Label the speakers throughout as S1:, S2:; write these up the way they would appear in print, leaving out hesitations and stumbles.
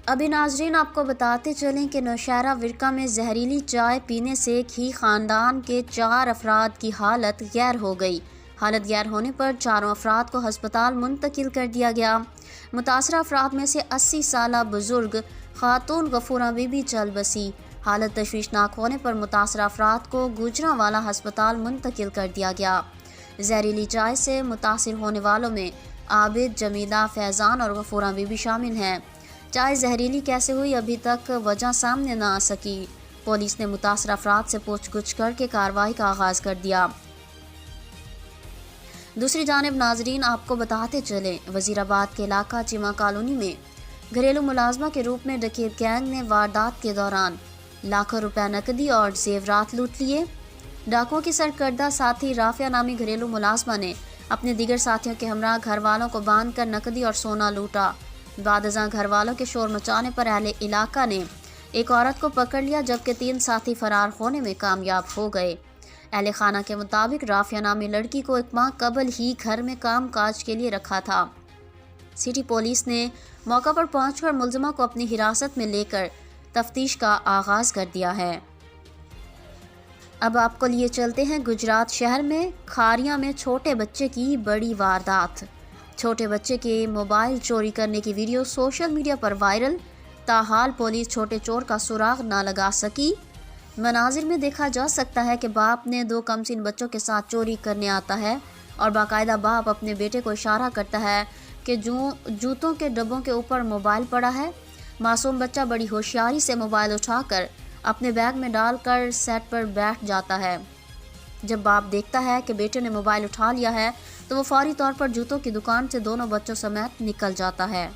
S1: अभी नाजरीन आपको बताते चलें कि नौशहरा विरका में जहरीली चाय पीने से एक ही ख़ानदान के 4 अफराद की हालत गैर हो गई। हालत गैर होने पर चारों अफराद को हस्पताल मुंतकिल कर दिया गया। मुतासरा अफराद में से 80 साला बुजुर्ग खातून गफूरा बीबी चल बसी। हालत तशवीशनाक होने पर मुतासरा अफराद को गुजरांवाला हस्पताल मुंतकिल कर दिया गया। जहरीली चाय से मुतासिर होने वालों में आबिद, जमीला, फैज़ान और गफूरा बीबी शामिल हैं। चाय जहरीली कैसे हुई अभी तक वजह सामने न आ सकी। पुलिस ने मुतासरा अफराद से पूछगछ करके कार्रवाई का आगाज़ कर दिया। दूसरी जानिब नाजरीन आपको बताते चले, वजीराबाद के इलाका चिमा कॉलोनी में घरेलू मुलाजमा के रूप में डकैत गैंग ने वारदात के दौरान लाखों रुपया नकदी और जेवरात लूट लिए। डाकुओं की सरकर्दा साथी राफिया नामी घरेलू मुलाजमा ने अपने दीगर साथियों के हमरा घर वालों को बांध कर नकदी और सोना लूटा। बादशाह घर वालों के शोर मचाने पर अहले इलाका ने एक औरत को पकड़ लिया, जबकि 3 साथी फरार होने में कामयाब हो गए। अहले खाना के मुताबिक राफिया नामी लड़की को 1 माह कबल ही घर में काम काज के लिए रखा था। सिटी पुलिस ने मौका पर पहुंचकर मुलजिमा को अपनी हिरासत में लेकर तफ्तीश का आगाज़ कर दिया है। अब आपको लिए चलते हैं गुजरात शहर में खारिया में छोटे बच्चे की बड़ी वारदात। छोटे बच्चे के मोबाइल चोरी करने की वीडियो सोशल मीडिया पर वायरल, ताहाल पुलिस छोटे चोर का सुराग ना लगा सकी। मनाजिर में देखा जा सकता है कि बाप ने 2 कमसीन बच्चों के साथ चोरी करने आता है और बाकायदा बाप अपने बेटे को इशारा करता है कि जूतों के डब्बों के ऊपर मोबाइल पड़ा है। मासूम बच्चा बड़ी होशियारी से मोबाइल उठाकर अपने बैग में डालकर सेट पर बैठ जाता है। जब बाप देखता है कि बेटे ने मोबाइल उठा लिया है तो वो फौरी तौर पर जूतों की दुकान से दोनों बच्चों समेत निकल जाता है।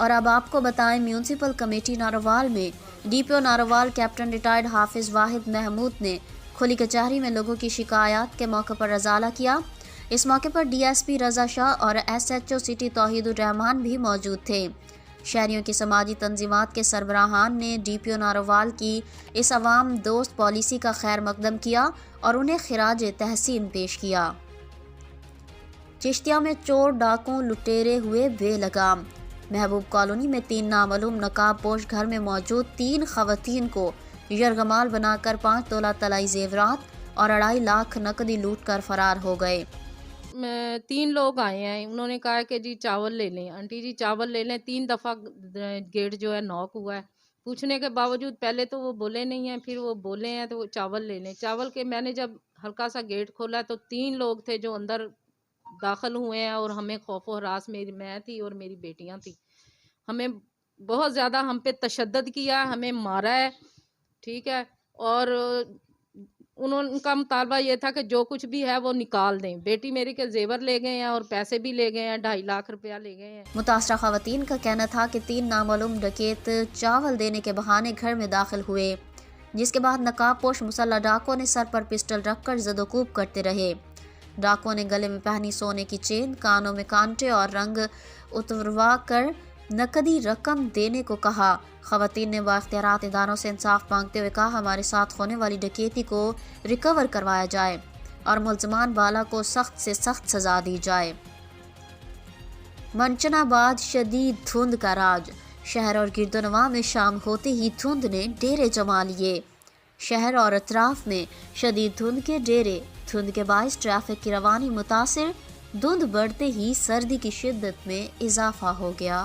S1: और अब आपको बताएं, म्यूनसिपल कमेटी नारोवाल में डीपीओ नारोवाल कैप्टन रिटायर्ड हाफिज वाहिद महमूद ने खुली कचहरी में लोगों की शिकायत के मौके पर रजाला किया। इस मौके पर डीएसपी रजा शाह और एसएचओ सिटी तौहीदुर रहमान भी मौजूद थे। शहरियों की समाजी तंजीमात के सरबराहान ने डीपीओ नारोवाल की इस अवाम दोस्त पॉलिसी का खैर मकदम किया और उन्हें खिराज तहसीन पेश किया। चिश्तिया में चोर डाकू लुटेरे हुए बेलगाम। महबूब कॉलोनी में 3 नामालूम नकाब पोश घर में मौजूद 3 खवातीन को यरगमाल बनाकर 5 तोला तलाई जेवरात और 2.5 लाख नकदी लूट कर फरार हो गए।
S2: 3 लोग आए हैं, उन्होंने कहा कि जी चावल ले लें, आंटी जी चावल ले लें। 3 दफ़ा गेट जो है नॉक हुआ है। पूछने के बावजूद पहले तो वो बोले नहीं हैं, फिर वो बोले हैं तो वो चावल ले लें। चावल के मैंने जब हल्का सा गेट खोला तो 3 लोग थे जो अंदर दाखिल हुए हैं और हमें खौफ व हरास, मैं थी और मेरी बेटियां थी। हमें बहुत ज़्यादा हम पे तशद्दुद किया, हमें मारा है, ठीक है। और उनका मुतालबा ये था कि जो कुछ भी है वो निकाल दें। बेटी मेरी के जेवर ले गए हैं और पैसे भी ले गए हैं, 2.5 लाख रुपया ले गए हैं।
S1: मुतासरा खवातीन का कहना था कि 3 नामालूम डकैत चावल देने के बहाने घर में दाखिल हुए, जिसके बाद नकाबपोश मुसल्ला डाकुओं ने सर पर पिस्टल रखकर ज़दोकूब करते रहे। डाकुओं ने गले में पहनी सोने की चेन, कानों में कांटे और रंग उतरवा कर नकदी रकम देने को कहा। खवातीन ने बाख्तियारात इदारों से इंसाफ मांगते हुए कहा, हमारे साथ होने वाली डकैती को रिकवर करवाया जाए और मुल्ज़िमान वाला को सख्त से सख्त सजा दी जाए। मंचनाबाद शदीद धुंध का राज। शहर और गिरदोनवा में शाम होते ही धुंध ने डेरे जमा लिए। शहर और अतराफ में शदीद धुंध के डेरे। धुंध के बायस ट्रैफिक की रवानी मुतासिर। धुंध बढ़ते ही सर्दी की शिद्दत में इजाफा हो गया।